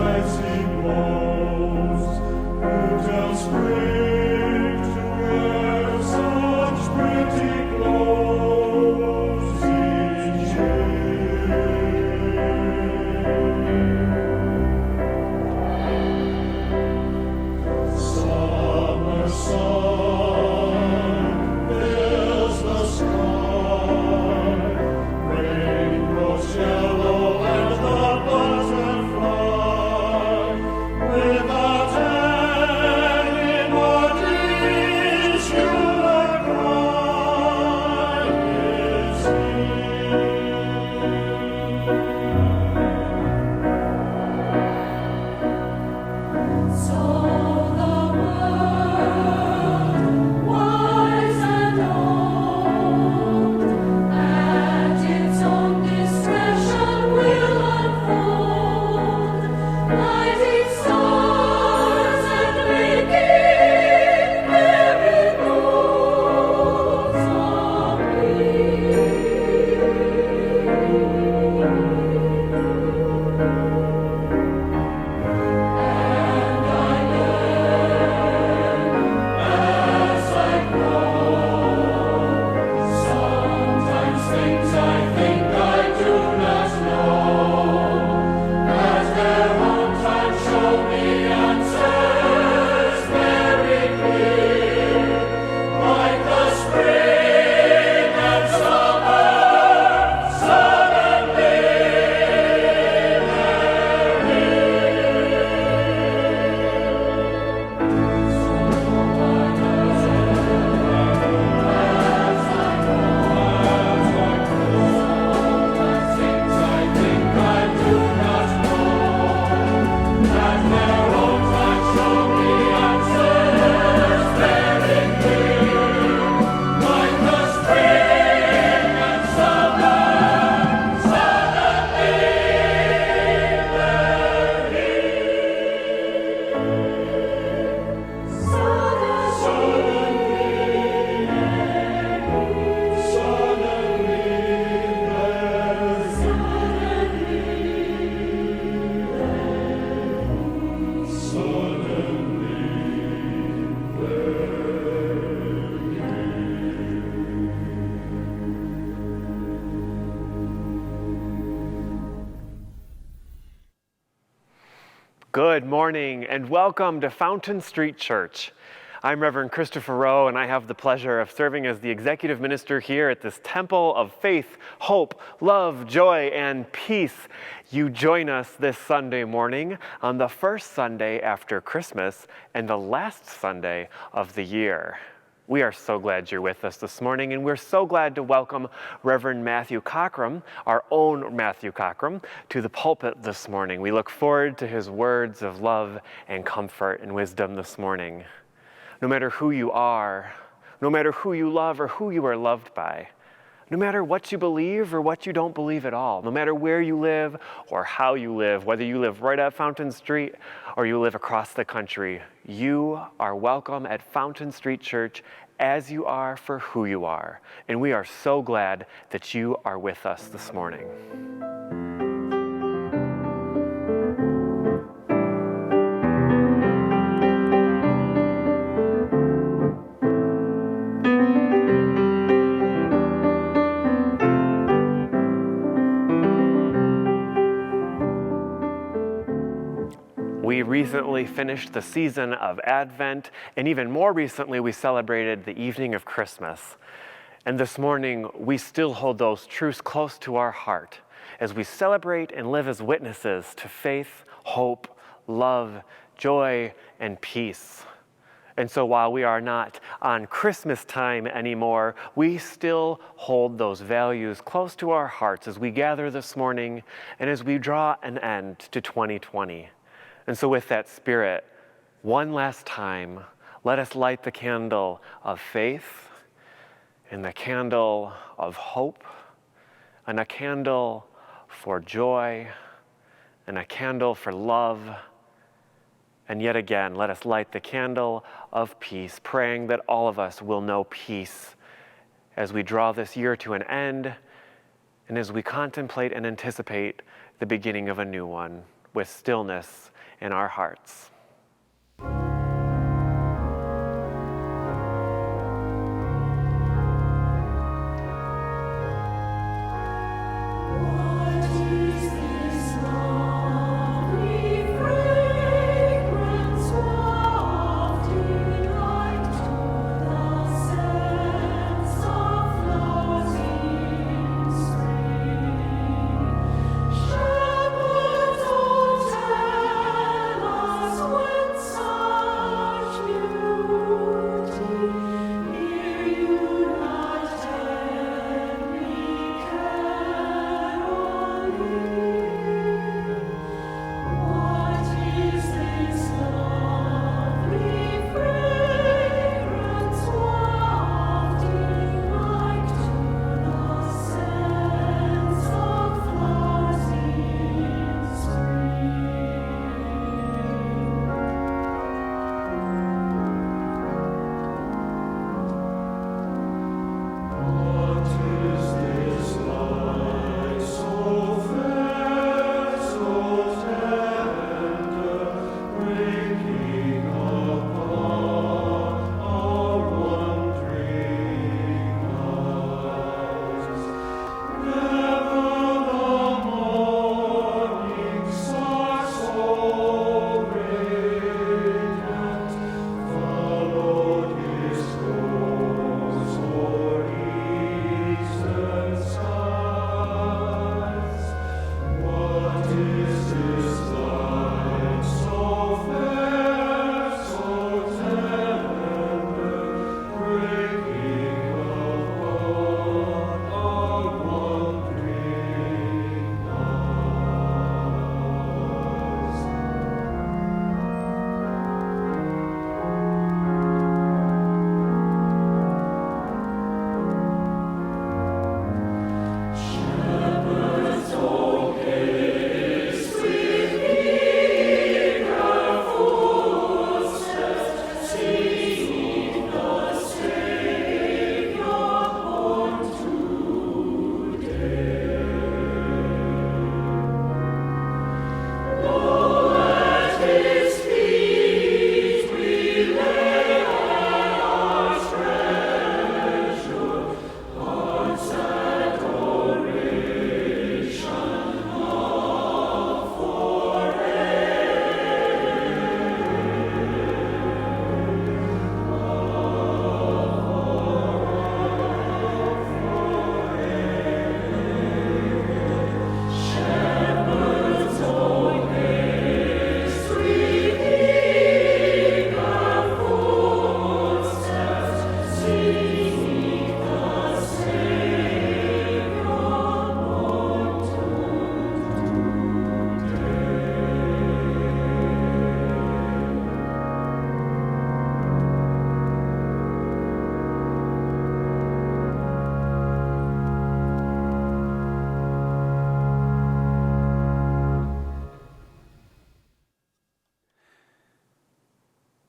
as he blows, who tells brave to wear such pretty clothes each year. Summer sun fills the sky, rain grows yellow and the butterfly, without any more dreams, human cry is so the world, wise and old, at its own discretion will unfold, lighting stars and making merry notes of And I learn as I grow, sometimes things I think I do not know, as their own time show me answers very clear, like the spring and summer, suddenly things I think I do not know, as their own time show me answers very clear, like the spring and summer, suddenly they're Good morning and welcome to Fountain Street Church. I'm Reverend Christopher Rowe, and I have the pleasure of serving as the executive minister here at this temple of faith, hope, love, joy, and peace. You join us this Sunday morning on the first Sunday after Christmas and the last Sunday of the year. We are so glad you're with us this morning, and we're so glad to welcome Reverend Matthew Cockrum, our own Matthew Cockrum, to the pulpit this morning. We look forward to his words of love and comfort and wisdom this morning. No matter who you are, no matter who you love or who you are loved by, no matter what you believe or what you don't believe at all, no matter where you live or how you live, whether you live right at Fountain Street or you live across the country, you are welcome at Fountain Street Church as you are for who you are. And we are so glad that you are with us this morning. We recently finished the season of Advent, and even more recently, we celebrated the evening of Christmas. And this morning, we still hold those truths close to our heart as we celebrate and live as witnesses to faith, hope, love, joy, and peace. And so while we are not on Christmas time anymore, we still hold those values close to our hearts as we gather this morning and as we draw an end to 2020. And so with that spirit, one last time, let us light the candle of faith and the candle of hope and a candle for joy and a candle for love. And yet again, let us light the candle of peace, praying that all of us will know peace as we draw this year to an end and as we contemplate and anticipate the beginning of a new one. with stillness in our hearts.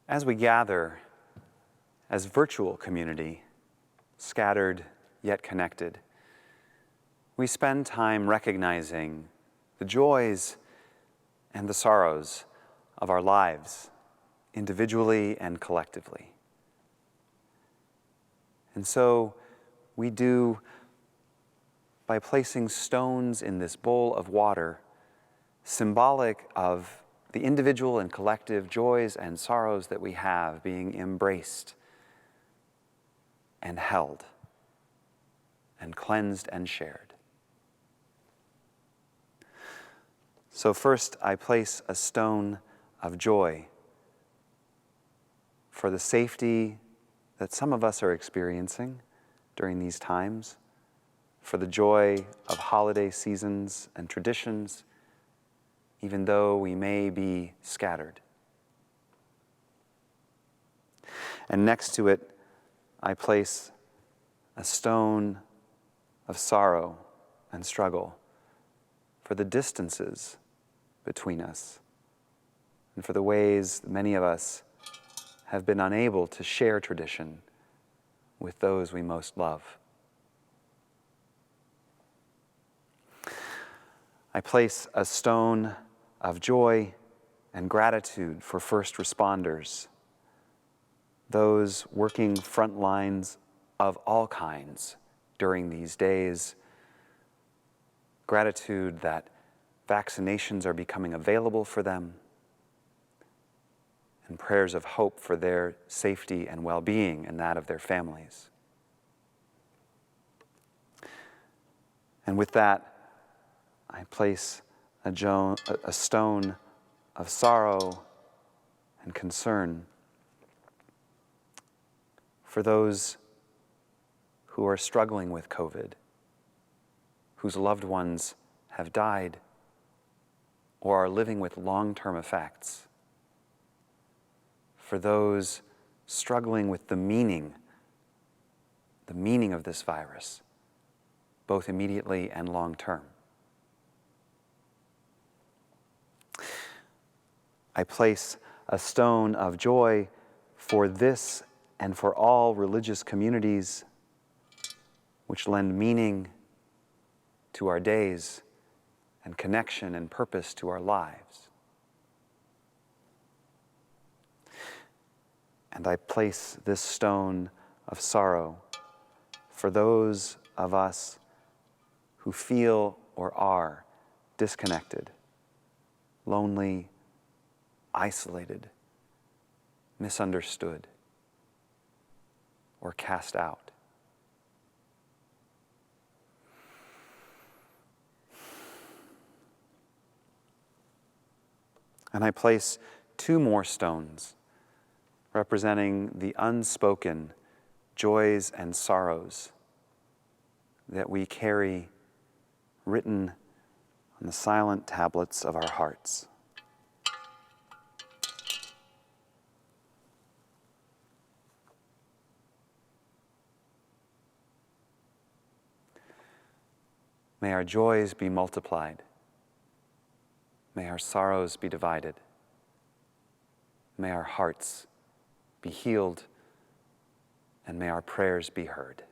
As we gather as virtual community, scattered yet connected, we spend time recognizing the joys and the sorrows of our lives, individually and collectively. And so we do by placing stones in this bowl of water, symbolic of the individual and collective joys and sorrows that we have being embraced and held and cleansed and shared. So first, I place a stone of joy for the safety that some of us are experiencing during these times, for the joy of holiday seasons and traditions, even though we may be scattered. And next to it, I place a stone of sorrow and struggle for the distances between us and for the ways many of us have been unable to share tradition with those we most love. I place a stone of joy and gratitude for first responders, those working front lines of all kinds during these days. Gratitude that vaccinations are becoming available for them, and prayers of hope for their safety and well-being and that of their families. And with that, I place a stone of sorrow and concern for those who are struggling with COVID, whose loved ones have died or are living with long-term effects, for those struggling with the meaning of this virus, both immediately and long-term. I place a stone of joy for this and for all religious communities which lend meaning to our days and connection and purpose to our lives. And I place this stone of sorrow for those of us who feel or are disconnected, lonely, isolated, misunderstood, or cast out. And I place 2 more stones representing the unspoken joys and sorrows that we carry written on the silent tablets of our hearts. May our joys be multiplied. May our sorrows be divided. May our hearts be healed, and may our prayers be heard.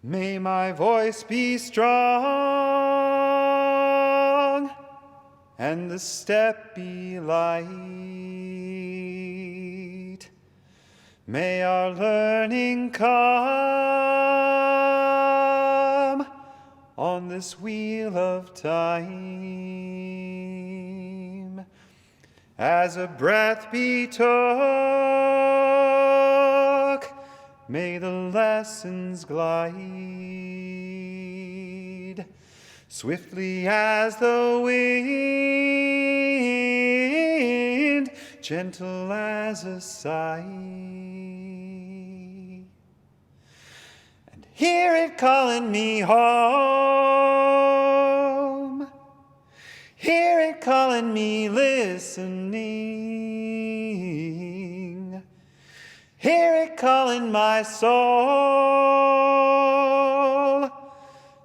May my voice be strong and the step be light. May our learning come on this wheel of time. As a breath be took, may the lessons glide swiftly as the wind, gentle as a sigh. And hear it calling me home, hear it calling me listening, hear it calling my soul,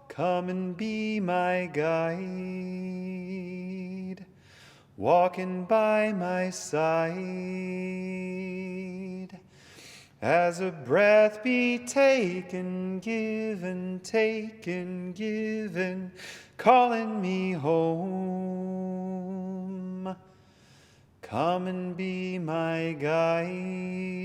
come and be my guide. walking by my side. As a breath be taken, given, calling me home. Come and be my guide.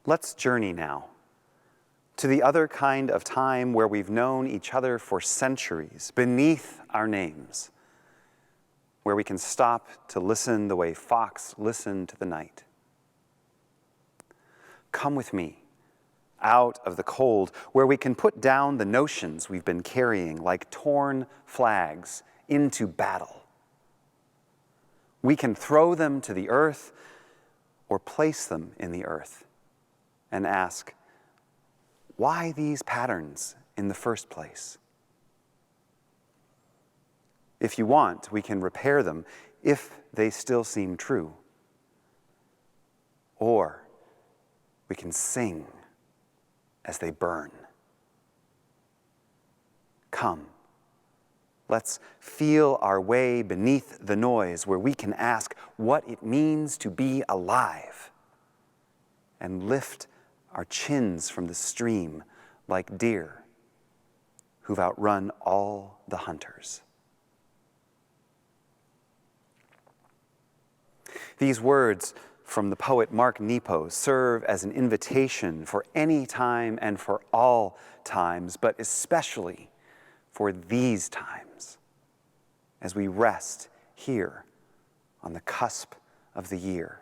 Let's journey now to the other kind of time where we've known each other for centuries, beneath our names, where we can stop to listen the way fox listened to the night. Come with me out of the cold, where we can put down the notions we've been carrying like torn flags into battle. We can throw them to the earth or place them in the earth and ask, why these patterns in the first place? If you want, we can repair them if they still seem true. Or we can sing as they burn. Come, let's feel our way beneath the noise where we can ask what it means to be alive and lift our chins from the stream like deer who've outrun all the hunters. These words from the poet Mark Nepo serve as an invitation for any time and for all times, but especially for these times, as we rest here on the cusp of the year.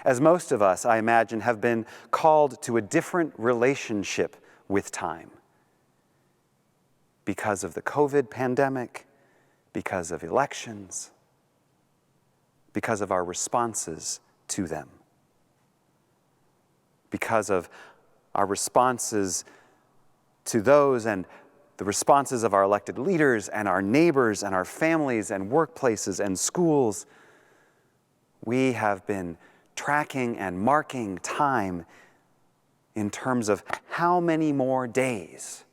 As most of us, I imagine, have been called to a different relationship with time because of the COVID pandemic, because of elections, because of our responses to them, because of our responses to those and the responses of our elected leaders and our neighbors and our families and workplaces and schools. We have been tracking and marking time in terms of how many more days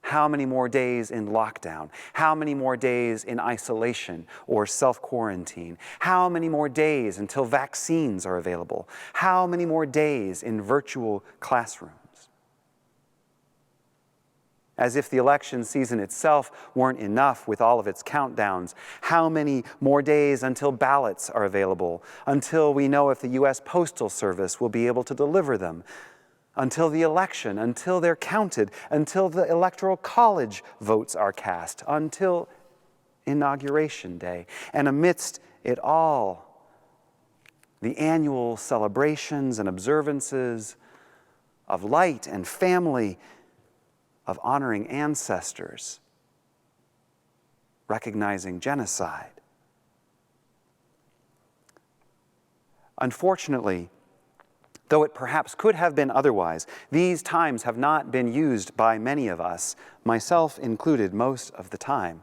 in lockdown, how many more days in isolation or self-quarantine, how many more days until vaccines are available, how many more days in virtual classrooms. As if the election season itself weren't enough with all of its countdowns, how many more days until ballots are available, until we know if the U.S. Postal Service will be able to deliver them, until the election, until they're counted, until the Electoral College votes are cast, until Inauguration Day. And amidst it all, the annual celebrations and observances of light and family, of honoring ancestors, recognizing genocide, Unfortunately, though it perhaps could have been otherwise, these times have not been used by many of us, myself included most of the time,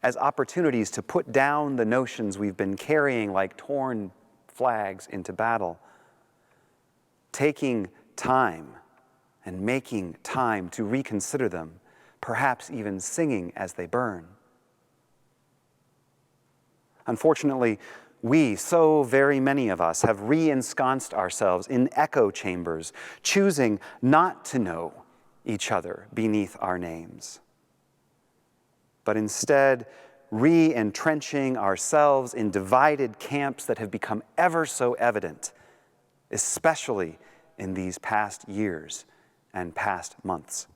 as opportunities to put down the notions we've been carrying like torn flags into battle, taking time and making time to reconsider them, perhaps even singing as they burn. Unfortunately, we, so very many of us, have re-ensconced ourselves in echo chambers, choosing not to know each other beneath our names, but instead re-entrenching ourselves in divided camps that have become ever so evident, especially in these past years and past months.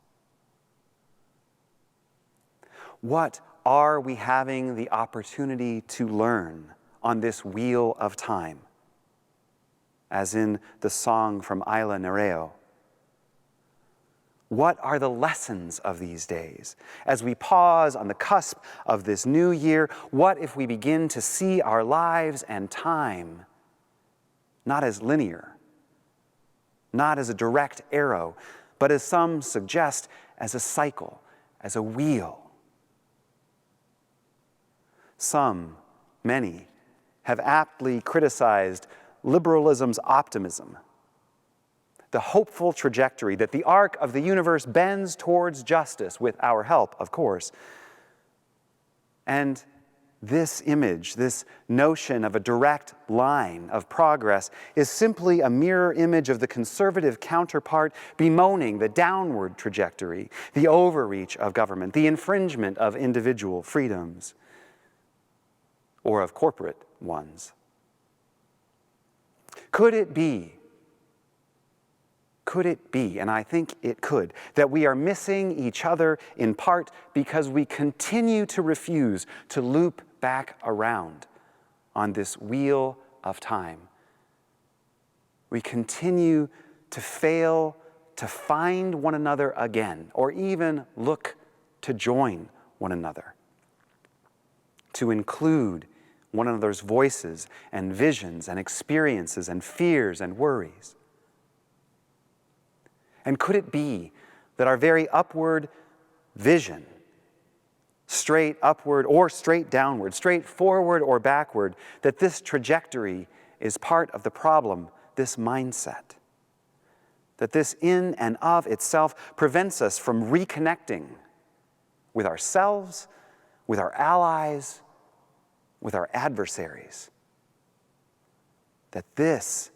What are we having the opportunity to learn on this wheel of time? As in the song from Isla Nereo. What are the lessons of these days? As we pause on the cusp of this new year, what if we begin to see our lives and time not as linear, not as a direct arrow, but as some suggest, as a cycle, as a wheel? Some, many, have aptly criticized liberalism's optimism, the hopeful trajectory that the arc of the universe bends towards justice, with our help, of course. And this image, this notion of a direct line of progress, is simply a mirror image of the conservative counterpart bemoaning the downward trajectory, the overreach of government, the infringement of individual freedoms, or of corporate ones. Could it be, and I think it could, that we are missing each other in part because we continue to refuse to loop back around on this wheel of time? We continue to fail to find one another again, or even look to join one another, to include one another's voices and visions and experiences and fears and worries. And could it be that our very upward vision, straight upward or straight downward, straight forward or backward, that this trajectory is part of the problem, this mindset? That this in and of itself prevents us from reconnecting with ourselves, with our allies, with our adversaries. That this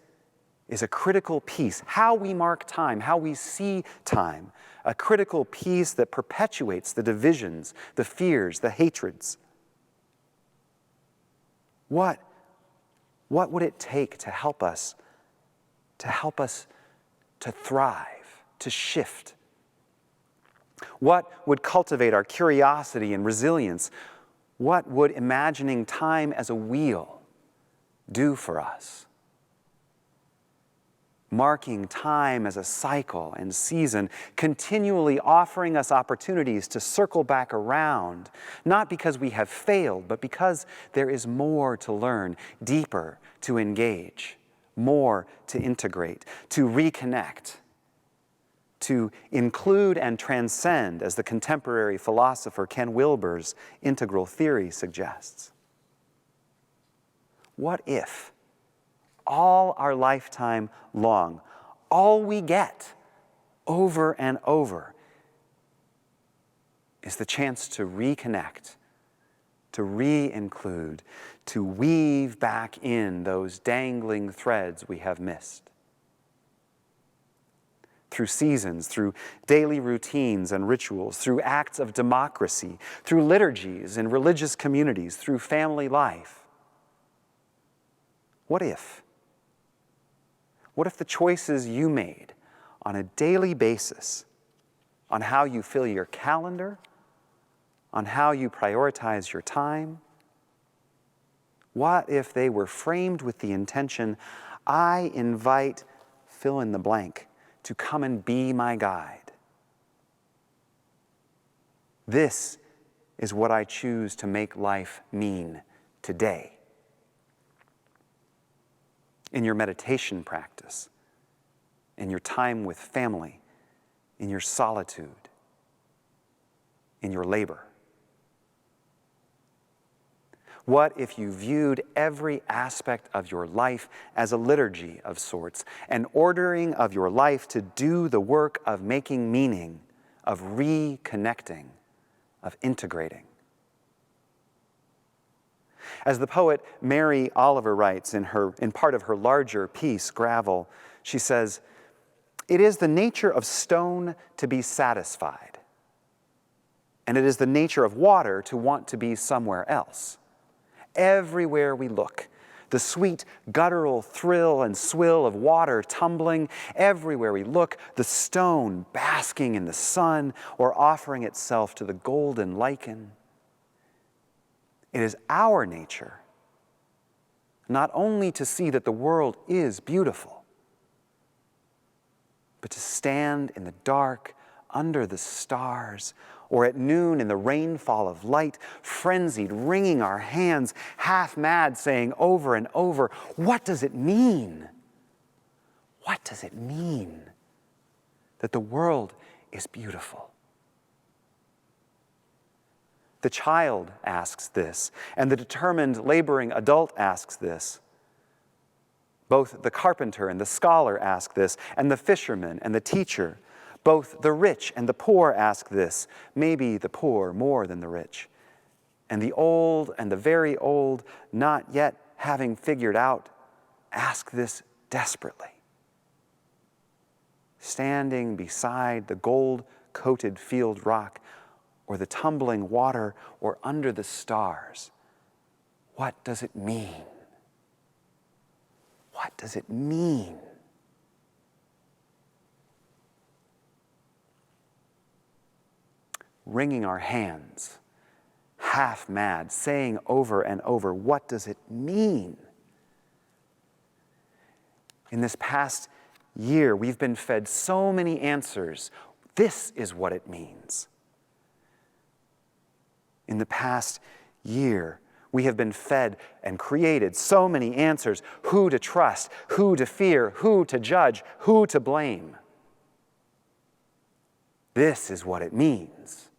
is a critical piece, how we mark time, how we see time, a critical piece that perpetuates the divisions, the fears, the hatreds. What would it take to help us to thrive, to shift? What would cultivate our curiosity and resilience? What would imagining time as a wheel do for us? Marking time as a cycle and season, continually offering us opportunities to circle back around, not because we have failed, but because there is more to learn, deeper to engage, more to integrate, to reconnect, to include and transcend, as the contemporary philosopher Ken Wilber's integral theory suggests. What if all our lifetime long, all we get over and over is the chance to reconnect, to re-include, to weave back in those dangling threads we have missed? Through seasons, through daily routines and rituals, through acts of democracy, through liturgies in religious communities, through family life. What if? What if the choices you made on a daily basis, on how you fill your calendar, on how you prioritize your time, what if they were framed with the intention, I invite fill in the blank to come and be my guide? This is what I choose to make life mean today. in your meditation practice, in your time with family, in your solitude, in your labor? What if you viewed every aspect of your life as a liturgy of sorts, an ordering of your life to do the work of making meaning, of reconnecting, of integrating? As the poet Mary Oliver writes in part of her larger piece, Gravel, she says, "It is the nature of stone to be satisfied, and it is the nature of water to want to be somewhere else. Everywhere we look, the sweet guttural thrill and swill of water tumbling. Everywhere we look, the stone basking in the sun or offering itself to the golden lichen. It is our nature not only to see that the world is beautiful, but to stand in the dark under the stars, or at noon in the rainfall of light, frenzied, wringing our hands, half mad, saying over and over, what does it mean? What does it mean that the world is beautiful? The child asks this, and the determined, laboring adult asks this. Both the carpenter and the scholar ask this, and the fisherman and the teacher. Both the rich and the poor ask this, maybe the poor more than the rich. And the old and the very old, not yet having figured out, ask this desperately. Standing beside the gold-coated field rock, or the tumbling water, or under the stars, what does it mean? What does it mean? Wringing our hands, half mad, saying over and over, what does it mean? In this past year, we've been fed so many answers. This is what it means. In the past year, we have been fed and created so many answers: who to trust, who to fear, who to judge, who to blame. This is what it means.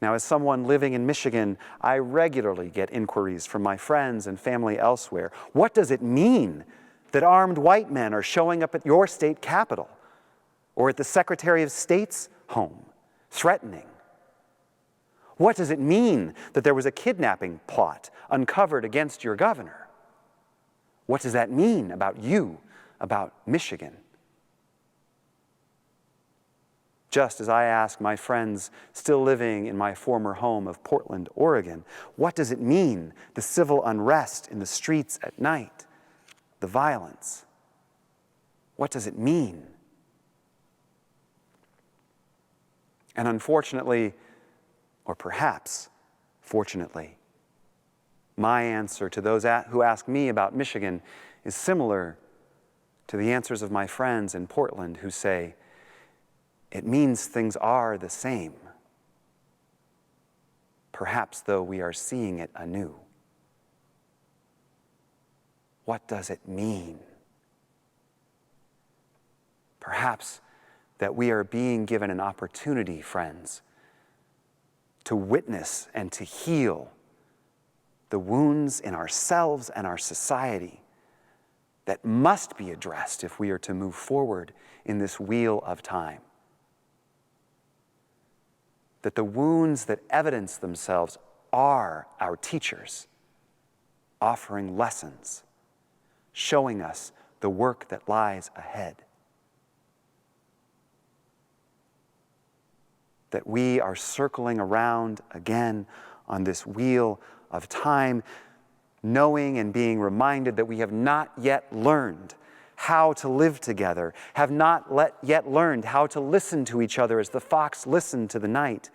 Now, as someone living in Michigan, I regularly get inquiries from my friends and family elsewhere. What does it mean that armed white men are showing up at your state capitol or at the Secretary of State's home, threatening? What does it mean that there was a kidnapping plot uncovered against your governor? What does that mean about you, about Michigan? Just as I ask my friends still living in my former home of Portland, Oregon, what does it mean, the civil unrest in the streets at night, the violence? What does it mean? And unfortunately, or perhaps fortunately, my answer to those who ask me about Michigan is similar to the answers of my friends in Portland who say, it means things are the same, perhaps though we are seeing it anew. What does it mean? Perhaps that we are being given an opportunity, friends, to witness and to heal the wounds in ourselves and our society that must be addressed if we are to move forward in this wheel of time. That the wounds that evidence themselves are our teachers, offering lessons, showing us the work that lies ahead. That we are circling around again on this wheel of time, knowing and being reminded that we have not yet learned how to live together, have not yet learned how to listen to each other as the fox listened to the night.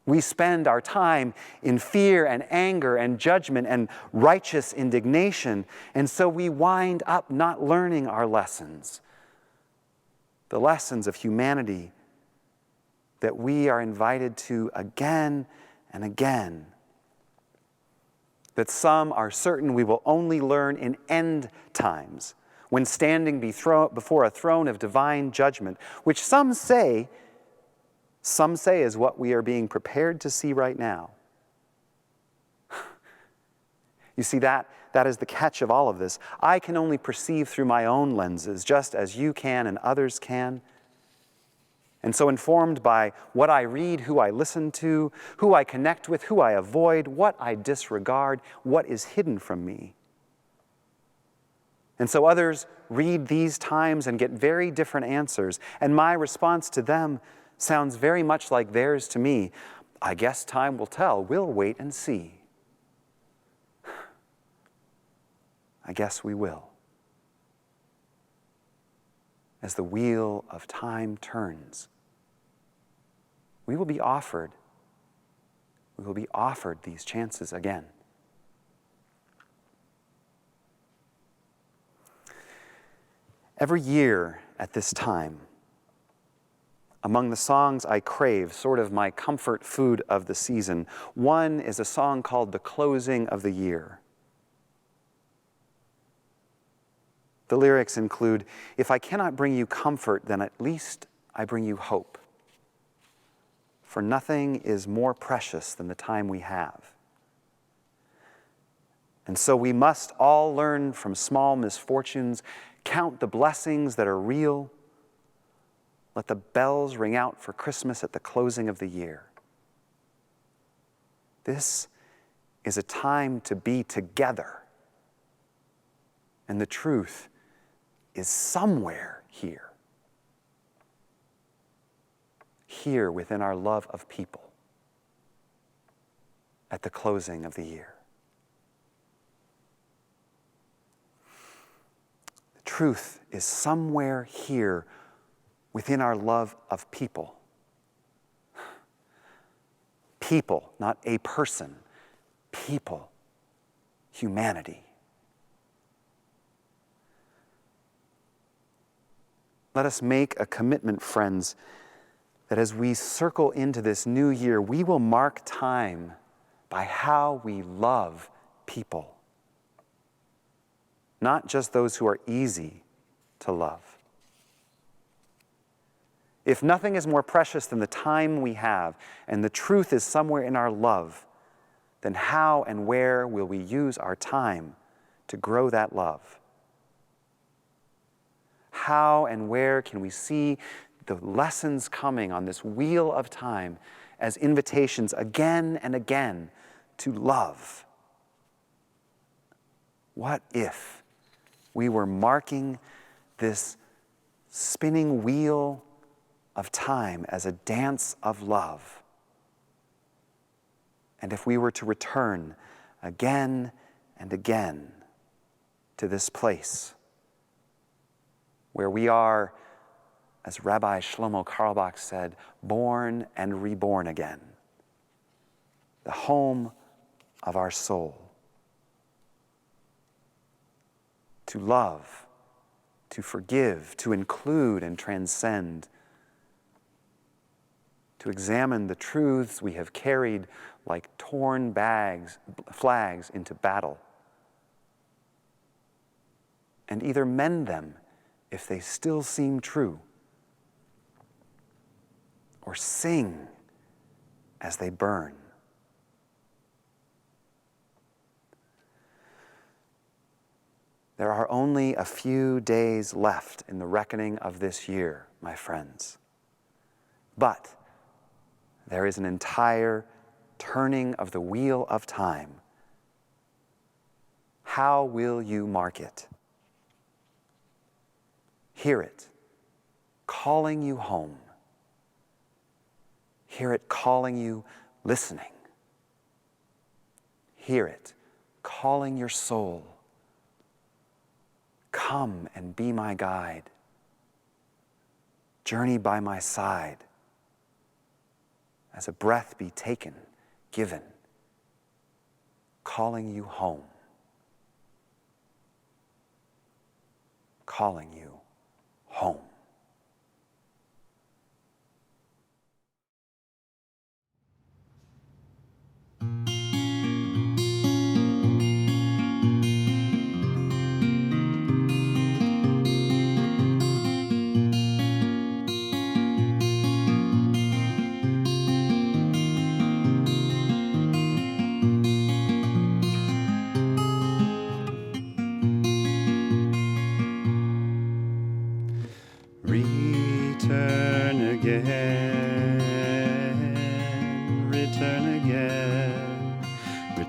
We spend our time in fear and anger and judgment and righteous indignation, and so we wind up not learning our lessons, the lessons of humanity that we are invited to again and again. that some are certain we will only learn in end times, when standing before a throne of divine judgment, which some say is what we are being prepared to see right now. You see, that is the catch of all of this. I can only perceive through my own lenses, just as you can and others can. And so informed by what I read, who I listen to, who I connect with, who I avoid, what I disregard, what is hidden from me. And so others read these times and get very different answers, and my response to them sounds very much like theirs to me. I guess time will tell. We'll wait and see. I guess we will. As the wheel of time turns, we will be offered these chances again. Every year at this time, among the songs I crave, sort of my comfort food of the season, one is a song called The Closing of the Year. The lyrics include, "If I cannot bring you comfort, then at least I bring you hope. For nothing is more precious than the time we have. And so we must all learn from small misfortunes, count the blessings that are real. Let the bells ring out for Christmas at the closing of the year. This is a time to be together. And the truth is somewhere here. Here within our love of people at the closing of the year. The truth is somewhere here within our love of people. People, not a person. People. Humanity. Let us make a commitment, friends, that as we circle into this new year, we will mark time by how we love people. Not just those who are easy to love. If nothing is more precious than the time we have, and the truth is somewhere in our love, then how and where will we use our time to grow that love? How and where can we see the lessons coming on this wheel of time as invitations again and again to love? What if we were marking this spinning wheel of time as a dance of love? And if we were to return again and again to this place where we are, as Rabbi Shlomo Carlebach said, born and reborn again, the home of our soul. To love, to forgive, to include and transcend, to examine the truths we have carried like torn flags into battle, and either mend them if they still seem true, or sing as they burn. There are only a few days left in the reckoning of this year, my friends. But there is an entire turning of the wheel of time. How will you mark it? Hear it calling you home. Hear it calling you listening. Hear it calling your soul. Come and be my guide. Journey by my side. As a breath be taken, given, calling you home. Calling you home.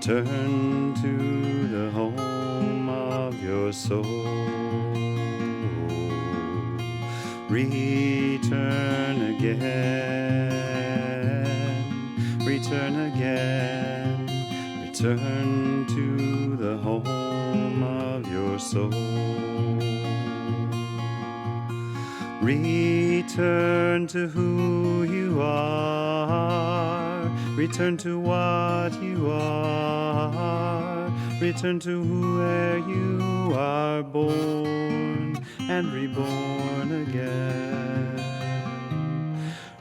return to the home of your soul. Return again, return again, return to the home of your soul. Return to who you are, return to what you are, return to where you are born and reborn again.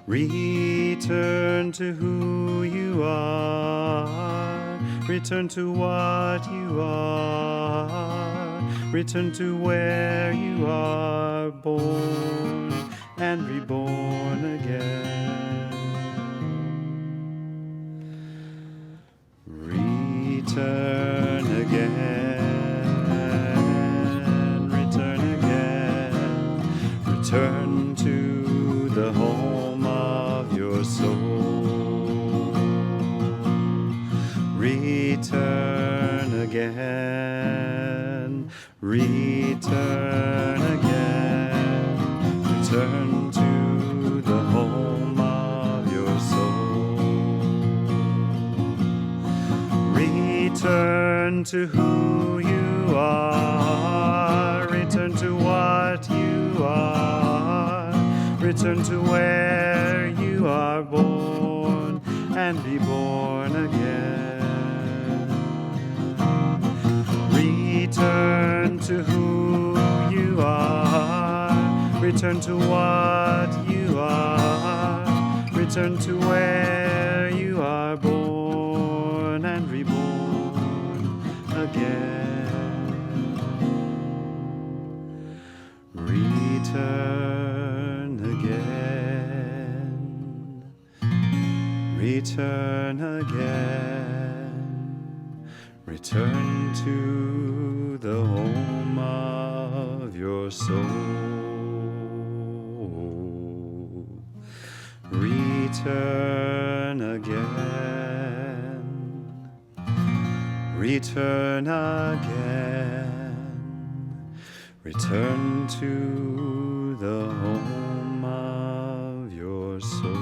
Return to who you are, return to what you are, return to where you are born and reborn again. Return again, return again, return to the home of your soul. Return again, return again, return to the home of your soul. Return to who you are, return to what you are, return to where you are born and be born again. Return to who you are, return to what you are, return to where you are born and reborn again. Return again, return again, return to the home of your soul. Return again, return again, return to the home of your soul.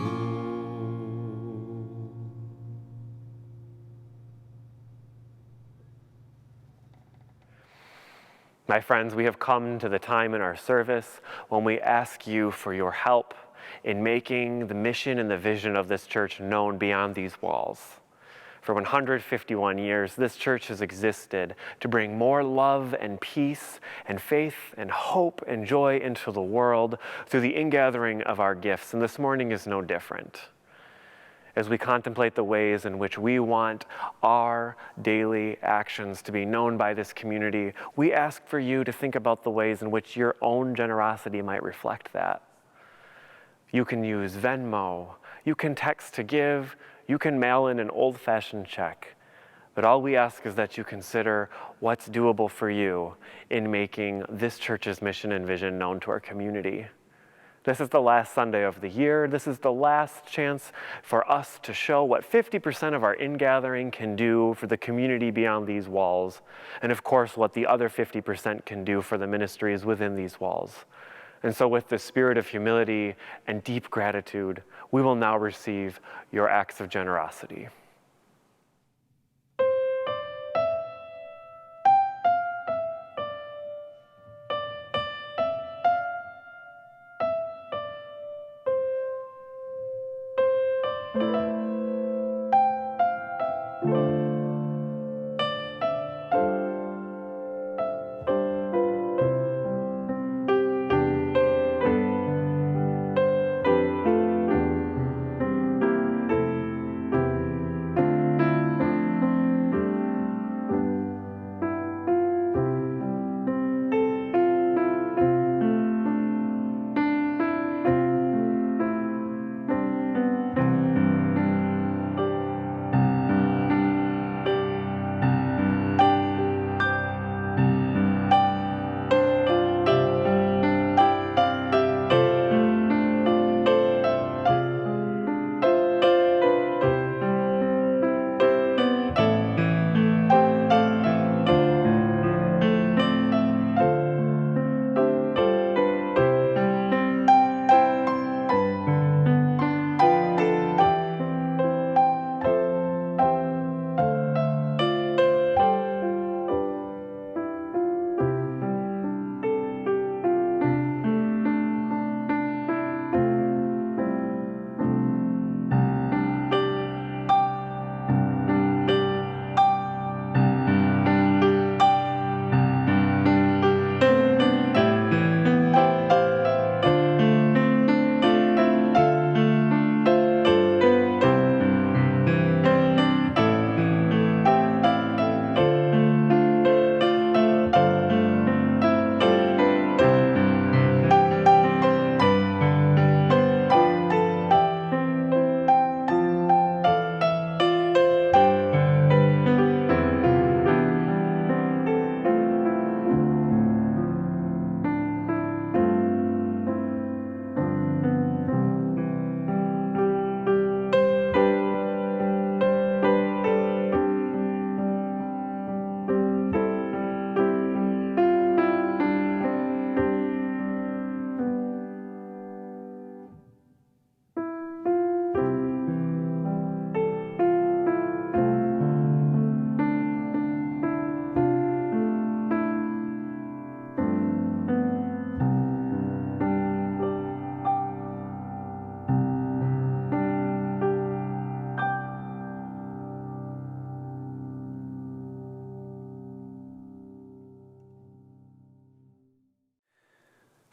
My friends, we have come to the time in our service when we ask you for your help in making the mission and the vision of this church known beyond these walls. For 151 years, this church has existed to bring more love and peace and faith and hope and joy into the world through the ingathering of our gifts, and this morning is no different. As we contemplate the ways in which we want our daily actions to be known by this community, we ask for you to think about the ways in which your own generosity might reflect that. You can use Venmo, you can text to give, you can mail in an old-fashioned check. But all we ask is that you consider what's doable for you in making this church's mission and vision known to our community. This is the last Sunday of the year. This is the last chance for us to show what 50% of our ingathering can do for the community beyond these walls, and of course what the other 50% can do for the ministries within these walls. And so with the spirit of humility and deep gratitude, we will now receive your acts of generosity.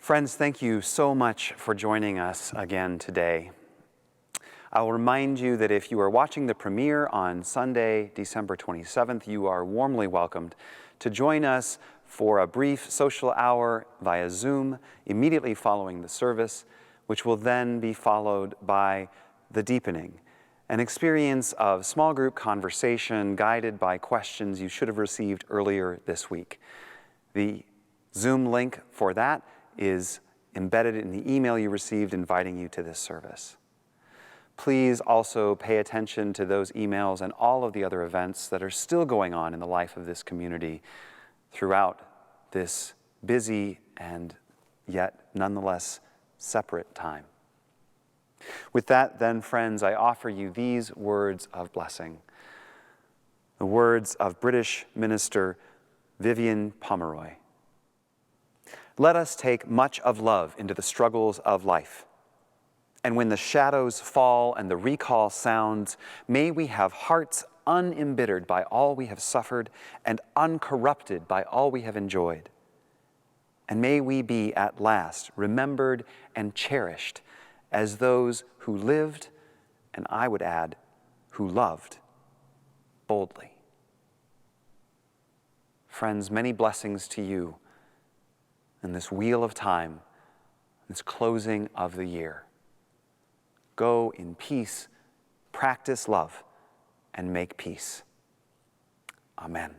Friends, thank you so much for joining us again today. I will remind you that if you are watching the premiere on Sunday, December 27th, you are warmly welcomed to join us for a brief social hour via Zoom immediately following the service, which will then be followed by the deepening, an experience of small group conversation guided by questions you should have received earlier this week. The Zoom link for that is embedded in the email you received inviting you to this service. Please also pay attention to those emails and all of the other events that are still going on in the life of this community throughout this busy and yet nonetheless separate time. With that, then, friends, I offer you these words of blessing, the words of British minister Vivian Pomeroy. Let us take much of love into the struggles of life. And when the shadows fall and the recall sounds, may we have hearts unembittered by all we have suffered and uncorrupted by all we have enjoyed. And may we be at last remembered and cherished as those who lived, and I would add, who loved boldly. Friends, many blessings to you in this wheel of time, this closing of the year. Go in peace, practice love, and make peace. Amen.